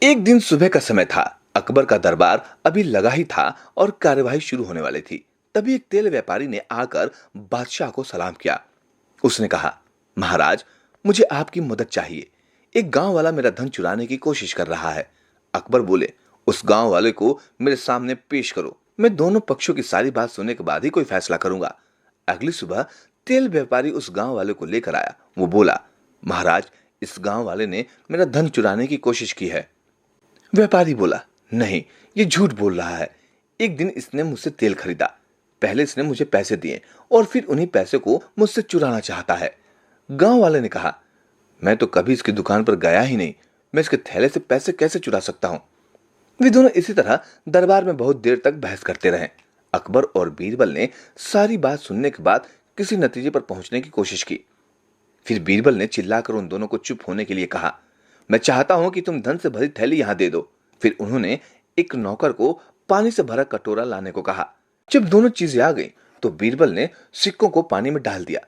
एक दिन सुबह का समय था। अकबर का दरबार अभी लगा ही था और कार्यवाही शुरू होने वाली थी। तभी एक तेल व्यापारी ने आकर बादशाह को सलाम किया। उसने कहा, महाराज, मुझे आपकी मदद चाहिए। एक गांव वाला मेरा धन चुराने की कोशिश कर रहा है। अकबर बोले, उस गांव वाले को मेरे सामने पेश करो। मैं दोनों पक्षों की सारी बात सुनने के बाद ही कोई फैसला करूंगा। अगली सुबह तेल व्यापारी उस गांव वाले को लेकर आया। वो बोला, महाराज, इस गांव वाले ने मेरा धन चुराने की कोशिश की है। व्यापारी बोला, नहीं, ये झूठ बोल रहा है। एक दिन इसने मुझसे तेल खरीदा। पहले इसने मुझे पैसे दिए और फिर उन्हीं पैसे को मुझसे चुराना चाहता है। गांव वाले ने कहा, मैं तो कभी इसकी दुकान पर गया ही नहीं। मैं इसके थैले से पैसे कैसे चुरा सकता हूं? वे दोनों इसी तरह दरबार में बहुत देर तक बहस करते रहे। अकबर और बीरबल ने सारी बात सुनने के बाद किसी नतीजे पर पहुंचने की कोशिश की। फिर बीरबल ने चिल्लाकर उन दोनों को चुप होने के लिए कहा, मैं चाहता हूं कि तुम धन से भरी थैली यहां दे दो। फिर उन्होंने एक नौकर को पानी से भरा कटोरा लाने को कहा। जब दोनों चीजें आ गई तो बीरबल ने सिक्कों को पानी में डाल दिया।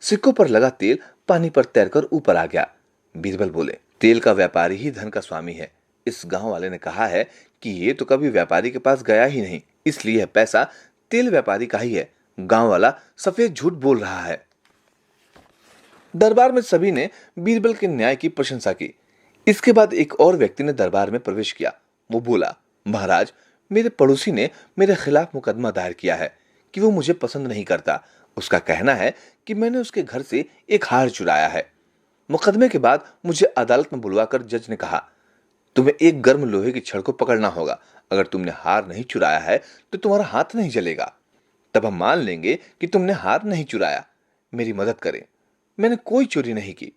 सिक्कों पर लगा तेल पानी पर तैरकर ऊपर आ गया। बीरबल बोले, तेल का व्यापारी ही धन का स्वामी है। इस गांव वाले ने कहा है कि ये तो कभी व्यापारी के पास गया ही नहीं, इसलिए यह पैसा तेल व्यापारी का ही है। गांव वाला सफेद झूठ बोल रहा है। दरबार में सभी ने बीरबल के न्याय की प्रशंसा की। इसके बाद एक और व्यक्ति ने दरबार में प्रवेश किया। वो बोला, महाराज, मेरे पड़ोसी ने मेरे खिलाफ मुकदमा दायर किया है कि वो मुझे पसंद नहीं करता। उसका कहना है कि मैंने उसके घर से एक हार चुराया है। मुकदमे के बाद मुझे अदालत में बुलवाकर जज ने कहा, तुम्हें एक गर्म लोहे की छड़ को पकड़ना होगा। अगर तुमने हार नहीं चुराया है तो तुम्हारा हाथ नहीं जलेगा। तब हम मान लेंगे कि तुमने हार नहीं चुराया। मेरी मदद करें, मैंने कोई चोरी नहीं की।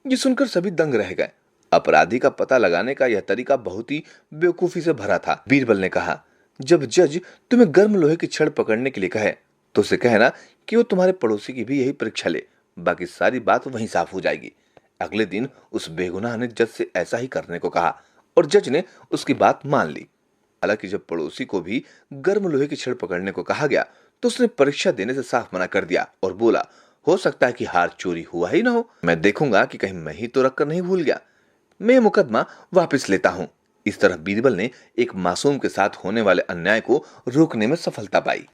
ये सुनकर सभी दंग रह गए। अपराधी का पता लगाने का यह तरीका बहुत ही बेवकूफी से भरा था। बीरबल ने कहा, जब जज तुम्हें गर्म लोहे की छड़ पकड़ने के लिए कहे तो उसे कहना कि वो तुम्हारे पड़ोसी की भी यही परीक्षा ले। बाकी सारी बात वहीं साफ हो जाएगी। अगले दिन उस बेगुनाह ने जज से ऐसा ही करने को कहा और जज ने उसकी बात मान ली। हालांकि जब पड़ोसी को भी गर्म लोहे की छड़ पकड़ने को कहा गया तो उसने परीक्षा देने से साफ मना कर दिया और बोला, हो सकता है कि हार चोरी हुआ ही ना हो। मैं देखूंगा कि कहीं मैं ही तो रखकर नहीं भूल गया। मैं मुकदमा वापस लेता हूं। इस तरह बीरबल ने एक मासूम के साथ होने वाले अन्याय को रोकने में सफलता पाई।